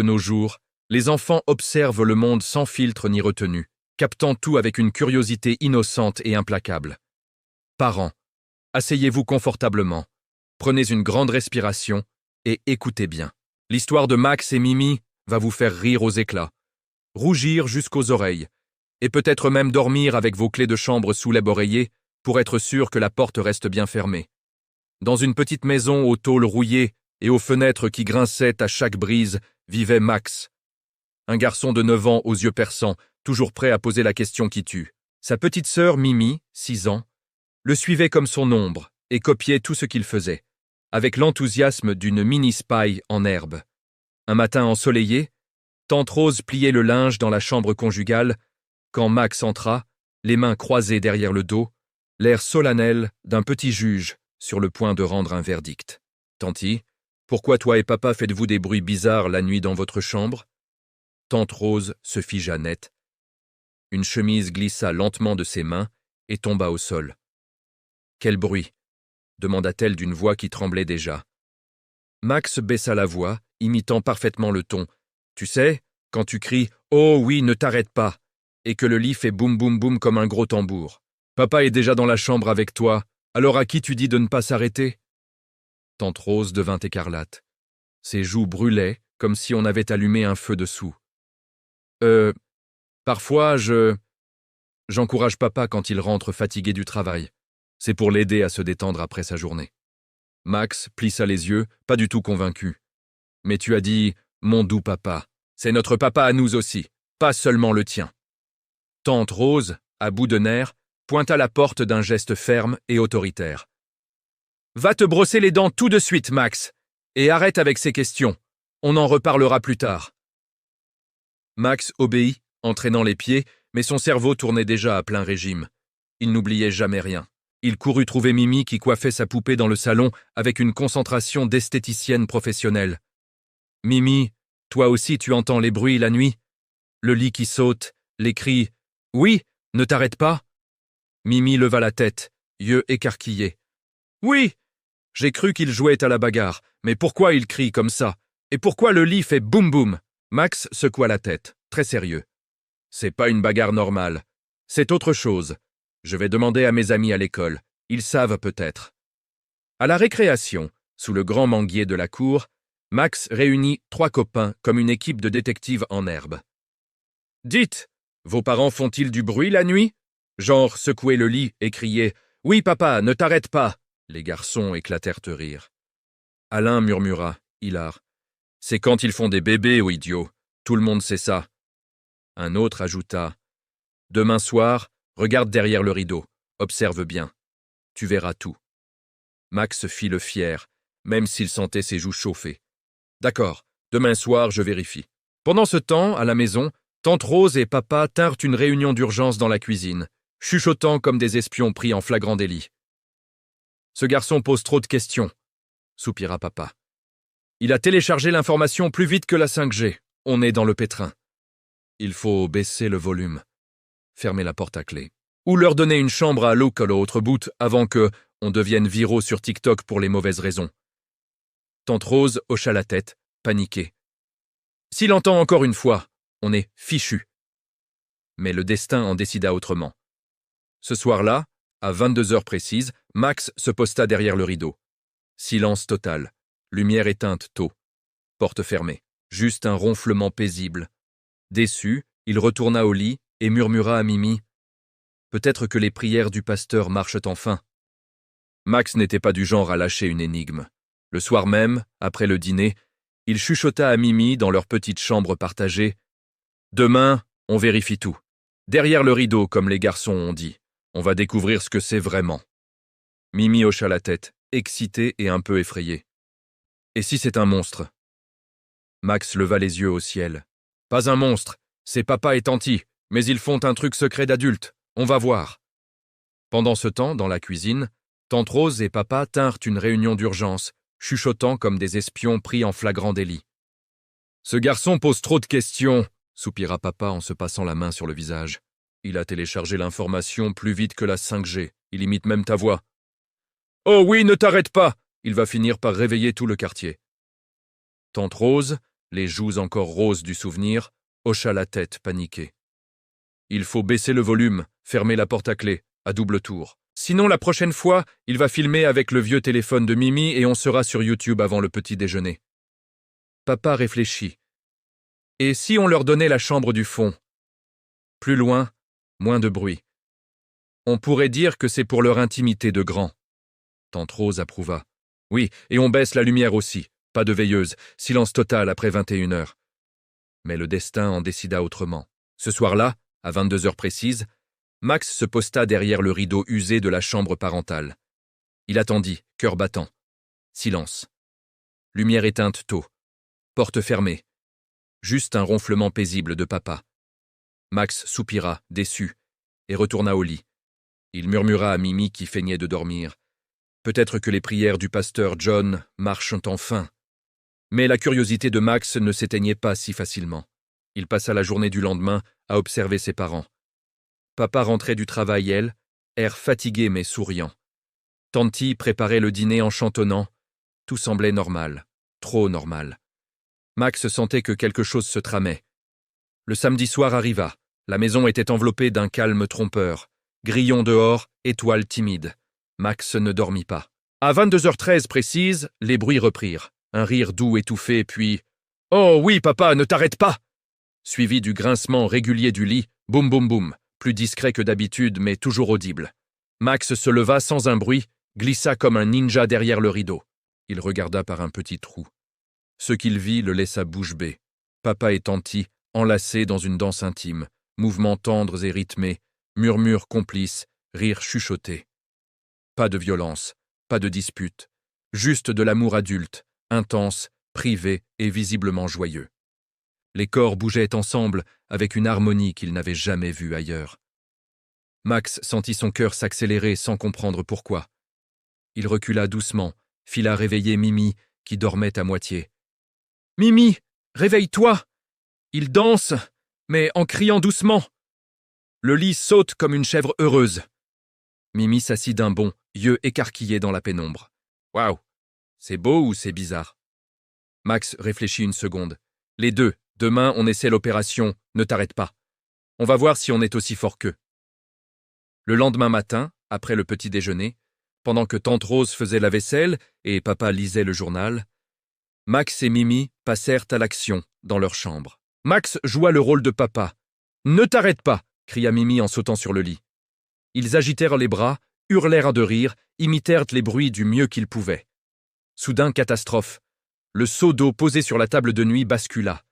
De nos jours, les enfants observent le monde sans filtre ni retenue, captant tout avec une curiosité innocente et implacable. Parents, asseyez-vous confortablement, prenez une grande respiration et écoutez bien. L'histoire de Max et Mimi va vous faire rire aux éclats, rougir jusqu'aux oreilles, et peut-être même dormir avec vos clés de chambre sous l'oreiller pour être sûr que la porte reste bien fermée. Dans une petite maison aux tôles rouillées et aux fenêtres qui grinçaient à chaque brise, vivait Max. Un garçon de 9 ans aux yeux perçants, toujours prêt à poser la question qui tue. Sa petite sœur Mimi, 6 ans, le suivait comme son ombre et copiait tout ce qu'il faisait, avec l'enthousiasme d'une mini-spy en herbe. Un matin ensoleillé, tante Rose pliait le linge dans la chambre conjugale quand Max entra, les mains croisées derrière le dos, l'air solennel d'un petit juge sur le point de rendre un verdict. « Tanti, pourquoi toi et papa faites-vous des bruits bizarres la nuit dans votre chambre ?» Tante Rose se figea net. Une chemise glissa lentement de ses mains et tomba au sol. « Quel bruit ?» demanda-t-elle d'une voix qui tremblait déjà. Max baissa la voix, imitant parfaitement le ton. « Tu sais, quand tu cries « Oh oui, ne t'arrête pas !» et que le lit fait boum boum boum comme un gros tambour. Papa est déjà dans la chambre avec toi, alors à qui tu dis de ne pas s'arrêter ?» Tante Rose devint écarlate. Ses joues brûlaient comme si on avait allumé un feu dessous. Parfois j'encourage papa quand il rentre fatigué du travail. C'est pour l'aider à se détendre après sa journée. » Max plissa les yeux, pas du tout convaincu. « Mais tu as dit « mon doux papa ». C'est notre papa à nous aussi, pas seulement le tien. » Tante Rose, à bout de nerfs, pointa la porte d'un geste ferme et autoritaire. « Va te brosser les dents tout de suite, Max, et arrête avec ces questions. On en reparlera plus tard. » Max obéit, entraînant les pieds, mais son cerveau tournait déjà à plein régime. Il n'oubliait jamais rien. Il courut trouver Mimi qui coiffait sa poupée dans le salon avec une concentration d'esthéticienne professionnelle. « Mimi, toi aussi tu entends les bruits la nuit ? Le lit qui saute, les cris. Oui, ne t'arrête pas ?» Mimi leva la tête, yeux écarquillés. « Oui, j'ai cru qu'il jouait à la bagarre, mais pourquoi il crie comme ça ? Et pourquoi le lit fait boum boum ?» Max secoua la tête, très sérieux. « C'est pas une bagarre normale. C'est autre chose. Je vais demander à mes amis à l'école. Ils savent peut-être. » À la récréation, sous le grand manguier de la cour, Max réunit 3 copains comme une équipe de détectives en herbe. « Dites, vos parents font-ils du bruit la nuit ? Genre secouer le lit et crier « Oui papa, ne t'arrête pas !» Les garçons éclatèrent de rire. Alain murmura, hilar. « C'est quand ils font des bébés, ô idiot. Tout le monde sait ça. » Un autre ajouta « Demain soir, regarde derrière le rideau. Observe bien. Tu verras tout. » Max fit le fier, même s'il sentait ses joues chauffer. « D'accord, demain soir, je vérifie. » Pendant ce temps, à la maison, tante Rose et papa tinrent une réunion d'urgence dans la cuisine, chuchotant comme des espions pris en flagrant délit. « Ce garçon pose trop de questions, » soupira papa. « Il a téléchargé l'information plus vite que la 5G. On est dans le pétrin. Il faut baisser le volume. Fermer la porte à clé. Ou leur donner une chambre à Luke à l'autre bout avant que on devienne viraux sur TikTok pour les mauvaises raisons. » Tante Rose hocha la tête, paniquée. « S'il entend encore une fois, on est fichu. » Mais le destin en décida autrement. Ce soir-là, à 22h précises, Max se posta derrière le rideau. Silence total, lumière éteinte tôt, porte fermée, juste un ronflement paisible. Déçu, il retourna au lit et murmura à Mimi « Peut-être que les prières du pasteur marchent enfin. » Max n'était pas du genre à lâcher une énigme. Le soir même, après le dîner, il chuchota à Mimi dans leur petite chambre partagée « Demain, on vérifie tout. Derrière le rideau, comme les garçons ont dit. On va découvrir ce que c'est vraiment. » Mimi hocha la tête, excitée et un peu effrayée. « Et si c'est un monstre ?» Max leva les yeux au ciel. « Pas un monstre, c'est papa et tanti, mais ils font un truc secret d'adulte. On va voir. » Pendant ce temps, dans la cuisine, tante Rose et papa tinrent une réunion d'urgence, chuchotant comme des espions pris en flagrant délit. « Ce garçon pose trop de questions, » soupira papa en se passant la main sur le visage. « Il a téléchargé l'information plus vite que la 5G. Il imite même ta voix. »« Oh oui, ne t'arrête pas. Il va finir par réveiller tout le quartier. » Tante Rose, les joues encore roses du souvenir, hocha la tête, paniqué. Il faut baisser le volume, fermer la porte à clé, à double tour. Sinon, la prochaine fois, il va filmer avec le vieux téléphone de Mimi et on sera sur YouTube avant le petit déjeuner. Papa réfléchit. Et si on leur donnait la chambre du fond? Plus loin, moins de bruit. On pourrait dire que c'est pour leur intimité de grand. Tante Rose approuva. Oui, et on baisse la lumière aussi. Pas de veilleuse, silence total après 21 heures. Mais le destin en décida autrement. Ce soir-là, à 22 heures précises, Max se posta derrière le rideau usé de la chambre parentale. Il attendit, cœur battant. Silence. Lumière éteinte tôt. Porte fermée. Juste un ronflement paisible de papa. Max soupira, déçu, et retourna au lit. Il murmura à Mimi qui feignait de dormir. Peut-être que les prières du pasteur John marchent enfin. Mais la curiosité de Max ne s'éteignait pas si facilement. Il passa la journée du lendemain à observer ses parents. Papa rentrait du travail, elle, air fatigué mais souriant. Tanti préparait le dîner en chantonnant. Tout semblait normal, trop normal. Max sentait que quelque chose se tramait. Le samedi soir arriva. La maison était enveloppée d'un calme trompeur. Grillons dehors, étoiles timides. Max ne dormit pas. À 22h13 précise, les bruits reprirent. Un rire doux étouffé, puis « Oh oui, papa, ne t'arrête pas !» Suivi du grincement régulier du lit, boum boum boum, plus discret que d'habitude, mais toujours audible. Max se leva sans un bruit, glissa comme un ninja derrière le rideau. Il regarda par un petit trou. Ce qu'il vit le laissa bouche bée. Papa et Tanti, enlacés dans une danse intime, mouvements tendres et rythmés, murmures complices, rires chuchotés. Pas de violence, pas de dispute, juste de l'amour adulte, intense, privé et visiblement joyeux. Les corps bougeaient ensemble avec une harmonie qu'il n'avait jamais vue ailleurs. Max sentit son cœur s'accélérer sans comprendre pourquoi. Il recula doucement, fila réveiller Mimi, qui dormait à moitié. « Mimi, réveille-toi ! Il danse, mais en criant doucement. » Le lit saute comme une chèvre heureuse. Mimi s'assit d'un bond, yeux écarquillés dans la pénombre. « Waouh, c'est beau ou c'est bizarre ?» Max réfléchit une seconde. « Les deux, demain on essaie l'opération, ne t'arrête pas. On va voir si on est aussi fort qu'eux. » Le lendemain matin, après le petit déjeuner, pendant que tante Rose faisait la vaisselle et papa lisait le journal, Max et Mimi passèrent à l'action dans leur chambre. Max joua le rôle de papa. « Ne t'arrête pas !» cria Mimi en sautant sur le lit. Ils agitèrent les bras, hurlèrent de rire, imitèrent les bruits du mieux qu'ils pouvaient. Soudain, catastrophe. Le seau d'eau posé sur la table de nuit bascula.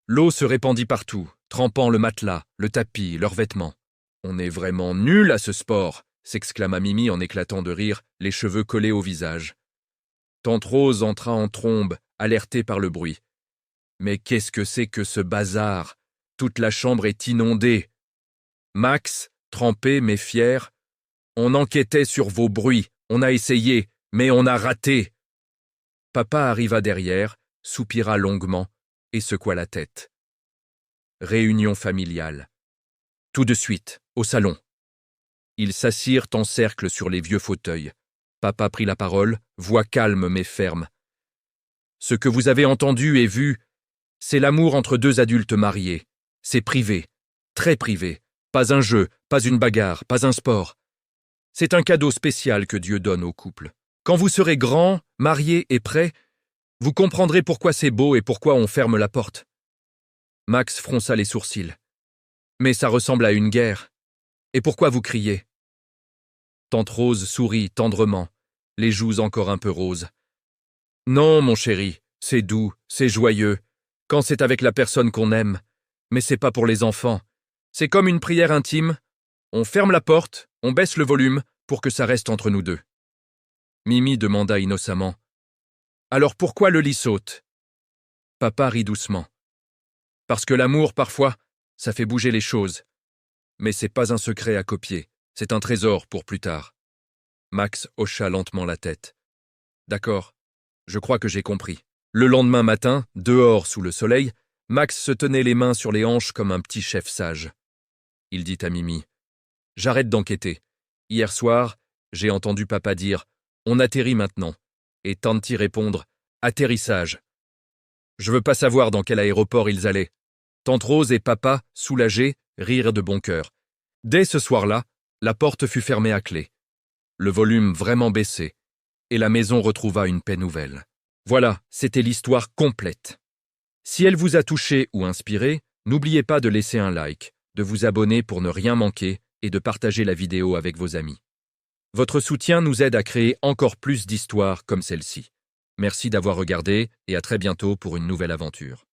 L'eau se répandit partout, trempant le matelas, le tapis, leurs vêtements. « On est vraiment nuls à ce sport !» s'exclama Mimi en éclatant de rire, les cheveux collés au visage. Tante Rose entra en trombe, alertée par le bruit. « Mais qu'est-ce que c'est que ce bazar? Toute la chambre est inondée. » Max, trempé mais fier, « On enquêtait sur vos bruits, on a essayé, mais on a raté. » Papa arriva derrière, soupira longuement et secoua la tête. Réunion familiale. Tout de suite, au salon. Ils s'assirent en cercle sur les vieux fauteuils. Papa prit la parole, voix calme mais ferme. « Ce que vous avez entendu et vu, c'est l'amour entre deux adultes mariés. C'est privé, très privé. Pas un jeu, pas une bagarre, pas un sport. C'est un cadeau spécial que Dieu donne au couple. Quand vous serez grand, marié et prêt, vous comprendrez pourquoi c'est beau et pourquoi on ferme la porte. » Max fronça les sourcils. « Mais ça ressemble à une guerre. Et pourquoi vous criez ?» Tante Rose sourit tendrement, les joues encore un peu roses. « Non, mon chéri, c'est doux, c'est joyeux, quand c'est avec la personne qu'on aime, mais c'est pas pour les enfants. C'est comme une prière intime. On ferme la porte, on baisse le volume pour que ça reste entre nous deux. » Mimi demanda innocemment. « Alors pourquoi le lit saute ?» Papa rit doucement. « Parce que l'amour, parfois, ça fait bouger les choses. Mais c'est pas un secret à copier, c'est un trésor pour plus tard. » Max hocha lentement la tête. « D'accord, je crois que j'ai compris. » Le lendemain matin, dehors sous le soleil, Max se tenait les mains sur les hanches comme un petit chef sage. Il dit à Mimi. « J'arrête d'enquêter. Hier soir, j'ai entendu papa dire « On atterrit maintenant » et Tanti répondre « Atterrissage ». Je veux pas savoir dans quel aéroport ils allaient. Tante Rose et papa, soulagés, rirent de bon cœur. Dès ce soir-là, la porte fut fermée à clé. Le volume vraiment baissé, et la maison retrouva une paix nouvelle. Voilà, c'était l'histoire complète. Si elle vous a touché ou inspiré, n'oubliez pas de laisser un like, de vous abonner pour ne rien manquer et de partager la vidéo avec vos amis. Votre soutien nous aide à créer encore plus d'histoires comme celle-ci. Merci d'avoir regardé et à très bientôt pour une nouvelle aventure.